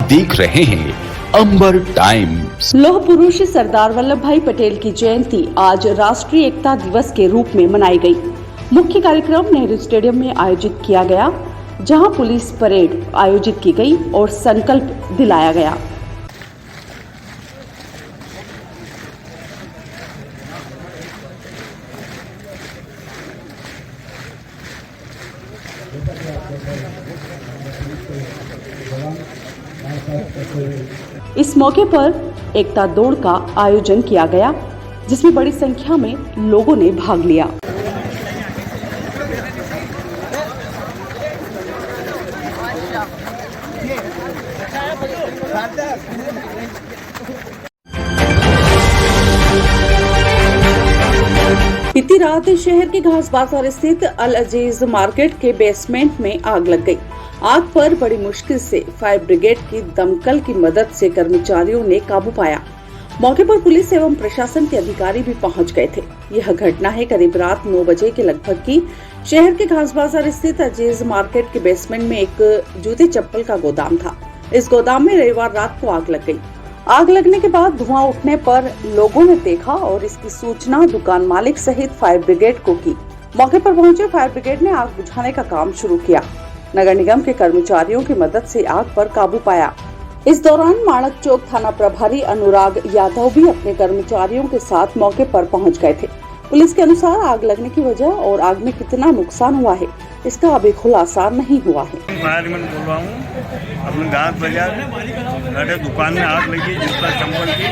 देख रहे हैं अंबर टाइम्स। लौह पुरुष सरदार वल्लभ भाई पटेल की जयंती आज राष्ट्रीय एकता दिवस के रूप में मनाई गई। मुख्य कार्यक्रम नेहरू स्टेडियम में आयोजित किया गया, जहां पुलिस परेड आयोजित की गई और संकल्प दिलाया गया। इस मौके पर एकता दौड़ का आयोजन किया गया, जिसमें बड़ी संख्या में लोगों ने भाग लिया। बीती रात शहर के घास बाजार स्थित अल अजीज मार्केट के बेसमेंट में आग लग गई। आग पर बड़ी मुश्किल से फायर ब्रिगेड की दमकल की मदद से कर्मचारियों ने काबू पाया। मौके पर पुलिस एवं प्रशासन के अधिकारी भी पहुंच गए थे। यह घटना है करीब रात 9 बजे के लगभग की। शहर के घास बाजार स्थित अजीज मार्केट के बेसमेंट में एक जूते चप्पल का गोदाम था। इस गोदाम में रविवार रात को आग लग गई। आग लगने के बाद धुआं उठने पर लोगों ने देखा और इसकी सूचना दुकान मालिक सहित फायर ब्रिगेड को की। मौके पर पहुंचे फायर ब्रिगेड ने आग बुझाने का काम शुरू किया। नगर निगम के कर्मचारियों की मदद से आग पर काबू पाया। इस दौरान माणक चौक थाना प्रभारी अनुराग यादव भी अपने कर्मचारियों के साथ मौके पर पहुंच गए थे। पुलिस के अनुसार आग लगने की वजह और आग में कितना नुकसान हुआ है, इसका अभी खुलासा नहीं हुआ है। फायरमैन बोल रहा हूँ, अपने घास बाजार दुकान में आग लगी, जूता चंपल की।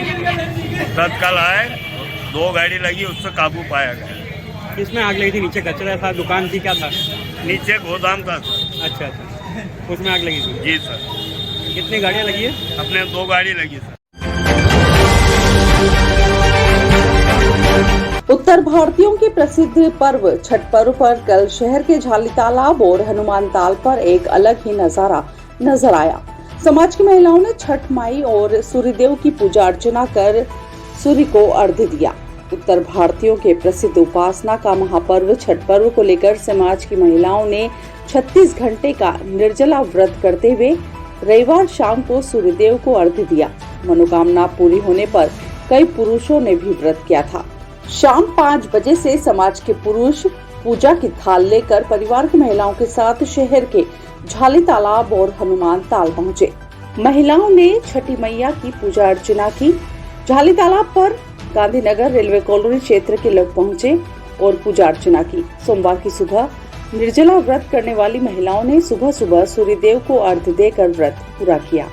तत्काल आए, 2 गाड़ी लगी, उससे काबू पाया गया। इसमें आग लगी थी? नीचे कचरा था, दुकान थी, क्या था? नीचे गोदाम था। अच्छा, उसमें आग लगी थी? जी सर। कितनी गाड़ियाँ लगी है? अपने 2 गाड़ी लगी सर। उत्तर भारतीयों के प्रसिद्ध पर्व छठ पर्व पर कल शहर के झाली तालाब और हनुमान ताल पर एक अलग ही नजारा नजर आया। समाज की महिलाओं ने छठ माई और सूर्यदेव की पूजा अर्चना कर सूर्य को अर्घ्य दिया। उत्तर भारतीयों के प्रसिद्ध उपासना का महापर्व छठ पर्व को लेकर समाज की महिलाओं ने 36 घंटे का निर्जला व्रत करते हुए रविवार शाम को सूर्यदेव को अर्घ्य दिया। मनोकामना पूरी होने पर कई पुरुषों ने भी व्रत किया था। शाम 5 बजे से समाज के पुरुष पूजा की थाल लेकर परिवार की महिलाओं के साथ शहर के झाली तालाब और हनुमान ताल पहुँचे। महिलाओं ने छठी मैया की पूजा अर्चना की। झाली तालाब पर गांधीनगर रेलवे कॉलोनी क्षेत्र के लोग पहुंचे और पूजा अर्चना की। सोमवार की सुबह निर्जला व्रत करने वाली महिलाओं ने सुबह सुबह सूर्यदेव को अर्घ्य देकर व्रत पूरा किया।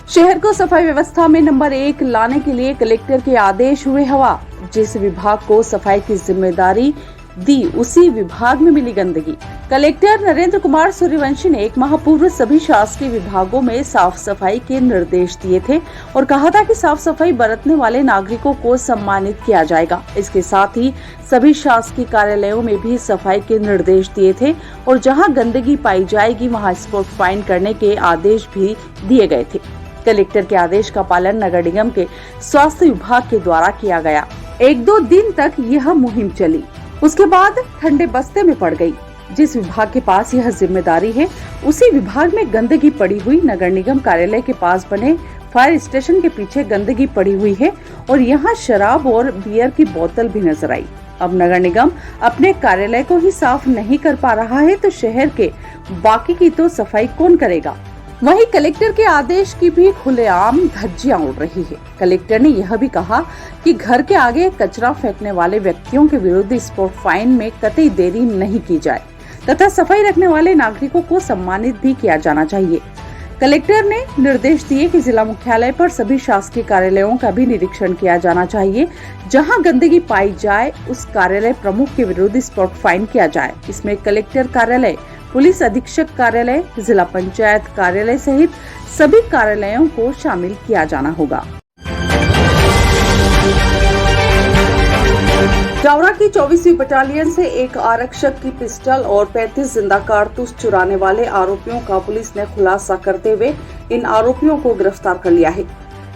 शहर को सफाई व्यवस्था में नंबर 1 लाने के लिए कलेक्टर के आदेश हुए हवा। जिस विभाग को सफाई की जिम्मेदारी दी, उसी विभाग में मिली गंदगी। कलेक्टर नरेंद्र कुमार सूर्यवंशी ने 1 माह पूर्व सभी शासकीय विभागों में साफ सफाई के निर्देश दिए थे और कहा था कि साफ सफाई बरतने वाले नागरिकों को सम्मानित किया जाएगा। इसके साथ ही सभी शासकीय कार्यालयों में भी सफाई के निर्देश दिए थे और जहां गंदगी पाई जाएगी वहां स्पॉट फाइन करने के आदेश भी दिए गए थे। कलेक्टर के आदेश का पालन नगर निगम के स्वास्थ्य विभाग के द्वारा किया गया। 1-2 दिन तक यह मुहिम चली, उसके बाद ठंडे बस्ते में पड़ गई। जिस विभाग के पास यह जिम्मेदारी है, उसी विभाग में गंदगी पड़ी हुई। नगर निगम कार्यालय के पास बने फायर स्टेशन के पीछे गंदगी पड़ी हुई है और यहाँ शराब और बियर की बोतल भी नजर आई। अब नगर निगम अपने कार्यालय को ही साफ नहीं कर पा रहा है तो शहर के बाकी की तो सफाई कौन करेगा। वहीं कलेक्टर के आदेश की भी खुलेआम धज्जियां उड़ रही है। कलेक्टर ने यह भी कहा कि घर के आगे कचरा फेंकने वाले व्यक्तियों के विरुद्ध स्पॉट फाइन में कतई देरी नहीं की जाए तथा सफाई रखने वाले नागरिकों को सम्मानित भी किया जाना चाहिए। कलेक्टर ने निर्देश दिए कि जिला मुख्यालय पर सभी शासकीय कार्यालयों का भी निरीक्षण किया जाना चाहिए। जहां गंदगी पाई जाए उस कार्यालय प्रमुख के विरुद्ध स्पॉट फाइन किया जाए। इसमें कलेक्टर कार्यालय, पुलिस अधीक्षक कार्यालय, जिला पंचायत कार्यालय सहित सभी कार्यालयों को शामिल किया जाना होगा। जावरा की 24वीं बटालियन से एक आरक्षक की पिस्टल और 35 जिंदा कारतूस चुराने वाले आरोपियों का पुलिस ने खुलासा करते हुए इन आरोपियों को गिरफ्तार कर लिया है।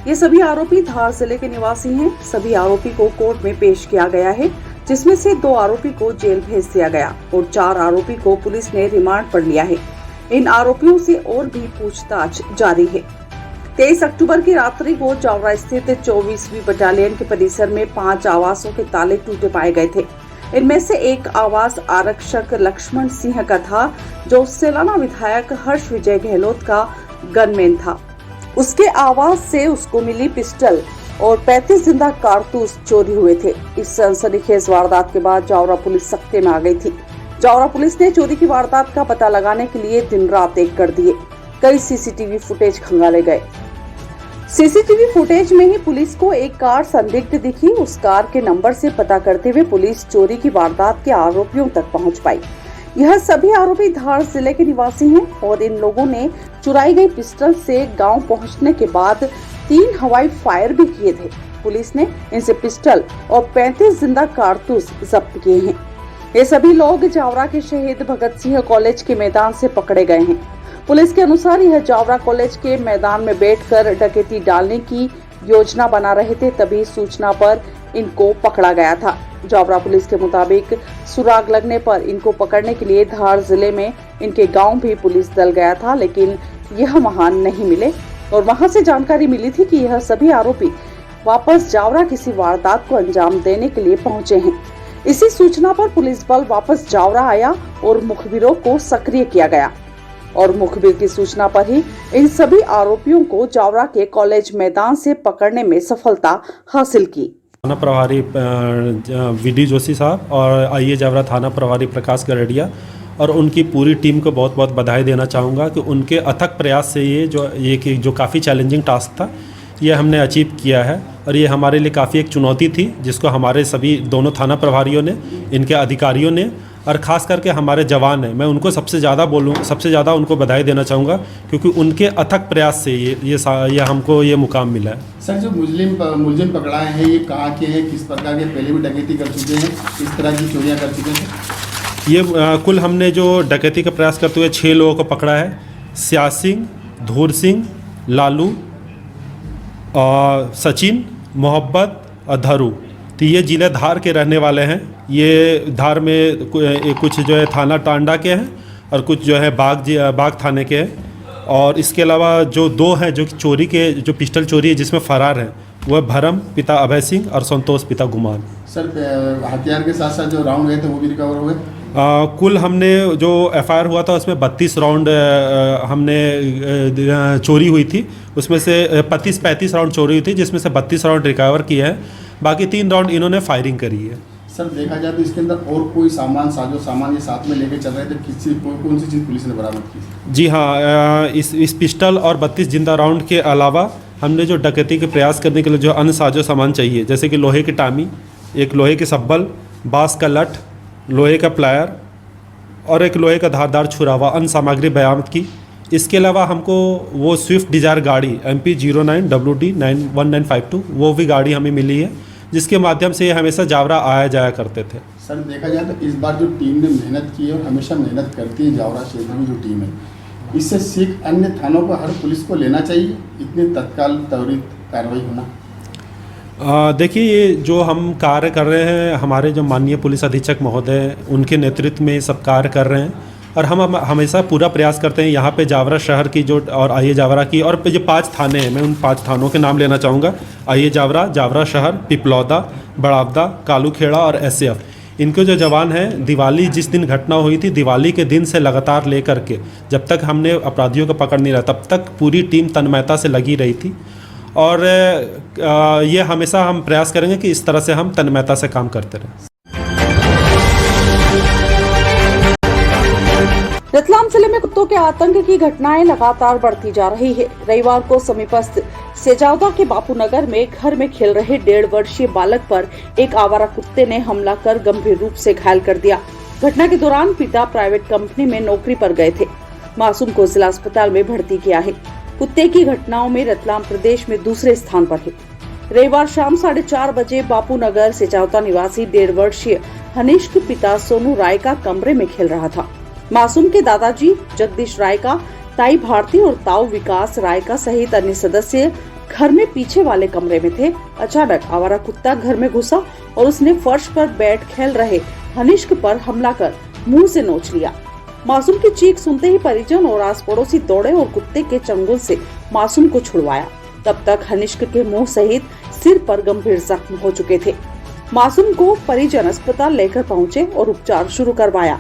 ये सभी आरोपी धार जिले के निवासी हैं। सभी आरोपी को कोर्ट में पेश किया गया है, जिसमें से 2 आरोपी को जेल भेज दिया गया और 4 आरोपी को पुलिस ने रिमांड पर लिया है। इन आरोपियों से और भी पूछताछ जारी है। 23 अक्टूबर की रात्रि को जावरा स्थित 24वीं बटालियन के परिसर में 5 आवासों के ताले टूटे पाए गए थे। इनमें से एक आवास आरक्षक लक्ष्मण सिंह का था, जो सेलाना विधायक हर्ष विजय गहलोत का गनमैन था। उसके आवास से उसको मिली पिस्टल और 35 जिंदा कारतूस चोरी हुए थे। इस सनसनीखेज वारदात के बाद जावरा पुलिस सख्ते में आ गई थी। जावरा पुलिस ने चोरी की वारदात का पता लगाने के लिए दिन रात एक कर दिए। कई सीसीटीवी फुटेज खंगाले गए। सीसीटीवी फुटेज में ही पुलिस को एक कार संदिग्ध दिखी। उस कार के नंबर से पता करते हुए पुलिस चोरी की वारदात के आरोपियों तक पहुंच पाई। यह सभी आरोपी धार जिले के निवासी हैं और इन लोगों ने चुराई गई पिस्टल से गांव पहुंचने के बाद 3 हवाई फायर भी किए थे। पुलिस ने इनसे पिस्टल और 35 जिंदा कारतूस जब्त किए हैं। ये सभी लोग जावरा के शहीद भगत सिंह कॉलेज के मैदान से पकड़े गए हैं। पुलिस के अनुसार यह जावरा कॉलेज के मैदान में बैठकर डकैती डालने की योजना बना रहे थे, तभी सूचना पर इनको पकड़ा गया था। जावरा पुलिस के मुताबिक सुराग लगने पर इनको पकड़ने के लिए धार जिले में इनके गांव भी पुलिस दल गया था, लेकिन यह वहां नहीं मिले और वहां से जानकारी मिली थी कि यह सभी आरोपी वापस जावरा किसी वारदात को अंजाम देने के लिए पहुंचे हैं। इसी सूचना पर पुलिस बल वापस जावरा आया और मुखबिरों को सक्रिय किया गया और मुखबिर की सूचना पर ही इन सभी आरोपियों को जावरा के कॉलेज मैदान से पकड़ने में सफलता हासिल की। थाना प्रभारी वीडी जोशी साहब और आईए जावरा थाना प्रभारी प्रकाश गरडिया और उनकी पूरी टीम को बहुत बहुत बधाई देना चाहूँगा कि उनके अथक प्रयास से ये जो काफ़ी चैलेंजिंग टास्क था ये हमने अचीव किया है और ये हमारे लिए काफ़ी एक चुनौती थी, जिसको हमारे सभी दोनों थाना प्रभारियों ने, इनके अधिकारियों ने और ख़ास करके हमारे जवान हैं, मैं उनको सबसे ज़्यादा उनको बधाई देना चाहूँगा क्योंकि उनके अथक प्रयास से ये हमको ये मुकाम मिला है। सर, जो मुलजिम पकड़ाए हैं ये कहाँ के हैं, किस प्रकार के, पहले भी डकैती कर चुके हैं, किस तरह की चोरियाँ कर चुके हैं? ये कुल हमने जो डकैती का प्रयास करते हुए 6 लोगों को पकड़ा है। सियाज सिंह, धूर सिंह, लालू, सचिन, मोहब्बत और धरू, तो ये जिले धार के रहने वाले हैं। ये धार में कुछ जो है थाना टांडा के हैं और कुछ जो है बाग थाने के हैं और इसके अलावा जो 2 हैं जो चोरी के जो पिस्टल चोरी है जिसमें फ़रार हैं वह भरम पिता अभय सिंह और संतोष पिता गुमान। सर, हथियार के साथ साथ जो राउंड गए थे वो भी रिकवर हुए? कुल हमने जो एफआईआर हुआ था उसमें 32 राउंड हमने चोरी हुई थी, उसमें से 35 राउंड चोरी हुई थी जिसमें से 32 राउंड रिकवर किए हैं, बाकी 3 राउंड इन्होंने फायरिंग करी है। सर, देखा जाए तो इसके अंदर और कोई साजो सामान ये साथ में लेके चल रहे थे, कौन सी चीज़ पुलिस ने बरामद की? जी हाँ, इस पिस्टल और 32 जिंदा राउंड के अलावा हमने जो डकैती के प्रयास करने के लिए जो अन्य साजो सामान चाहिए, जैसे कि लोहे की टामी, एक लोहे के सब्बल, बांस का लठ, लोहे का प्लायर और एक लोहे का धारदार छुरावा, अन्य सामग्री बरामद की। इसके अलावा हमको वो स्विफ्ट डिज़ायर गाड़ी MP 09WD 1952 वो भी गाड़ी हमें मिली है, जिसके माध्यम से ये हमेशा जावरा आया जाया करते थे। सर, देखा जाए तो इस बार जो टीम ने मेहनत की है और हमेशा मेहनत करती है जावरा क्षेत्र में जो टीम है, इससे सीख अन्य थानों पर हर पुलिस को लेना चाहिए, इतनी तत्काल त्वरित कार्रवाई होना। देखिए, ये जो हम कार्य कर रहे हैं, हमारे जो माननीय पुलिस अधीक्षक महोदय उनके नेतृत्व में सब कार्य कर रहे हैं और हम हमेशा पूरा प्रयास करते हैं यहाँ पे जावरा शहर की जो और आईए जावरा की और जो 5 थाने हैं, मैं उन 5 थानों के नाम लेना चाहूँगा। आईए जावरा, जावरा शहर, पिपलौदा, बड़ावदा, कालूखेड़ा और SF, इनके जो जवान हैं, दिवाली जिस दिन घटना हुई थी, दिवाली के दिन से लगातार लेकर के जब तक हमने अपराधियों को पकड़ नहीं रहा तब तक पूरी टीम तन्मयता से लगी रही थी और ये हमेशा हम प्रयास करेंगे कि इस तरह से हम तन्मयता से काम करते रहें। रतलाम जिले में कुत्तों के आतंक की घटनाएं लगातार बढ़ती जा रही है। रविवार को समीपस्थ सेजावदा के बापू नगर में घर में खेल रहे 1.5 वर्षीय बालक पर एक आवारा कुत्ते ने हमला कर गंभीर रूप से घायल कर दिया। घटना के दौरान पिता प्राइवेट कंपनी में नौकरी पर गए थे। मासूम को जिला अस्पताल में भर्ती किया है। कुत्ते की घटनाओं में रतलाम प्रदेश में दूसरे स्थान पर है। रविवार शाम 4:30 बजे बापू नगर सेजावदा निवासी 1.5 वर्षीय हनीश के पिता सोनू राय का कमरे में खेल रहा था। मासूम के दादाजी जगदीश राय का, ताई भारती और ताऊ विकास राय का सहित अन्य सदस्य घर में पीछे वाले कमरे में थे। अचानक आवारा कुत्ता घर में घुसा और उसने फर्श पर बैठ खेल रहे हनीश पर हमला कर मुंह से नोच लिया। मासूम की चीख सुनते ही परिजन और आस पड़ोसी दौड़े और कुत्ते के चंगुल से मासूम को छुड़वाया। तब तक हनीश के मुंह सहित सिर पर गंभीर जख्म हो चुके थे। मासूम को परिजन अस्पताल लेकर पहुंचे और उपचार शुरू करवाया।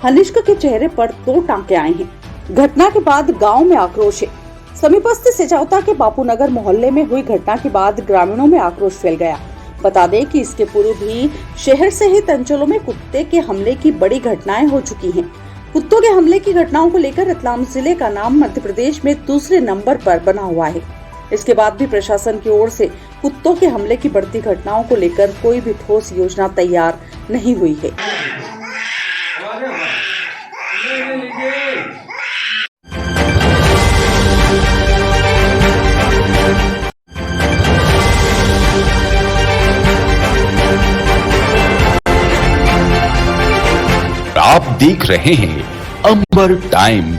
हनीश के चेहरे पर 2 टांके आए हैं। घटना के बाद गांव में आक्रोश है। समीपस्थ सेजावदा के बापू नगर मोहल्ले में हुई घटना के बाद ग्रामीणों में आक्रोश फैल गया। बता दें कि इसके पूर्व भी शहर सहित अंचलों में कुत्ते के हमले की बड़ी घटनाएं हो चुकी हैं। कुत्तों के हमले की घटनाओं को लेकर रतलाम जिले का नाम मध्य प्रदेश में दूसरे नंबर पर बना हुआ है। इसके बाद भी प्रशासन की ओर से कुत्तों के हमले की बढ़ती घटनाओं को लेकर कोई भी ठोस योजना तैयार नहीं हुई है। आप देख रहे हैं अंबर टाइम।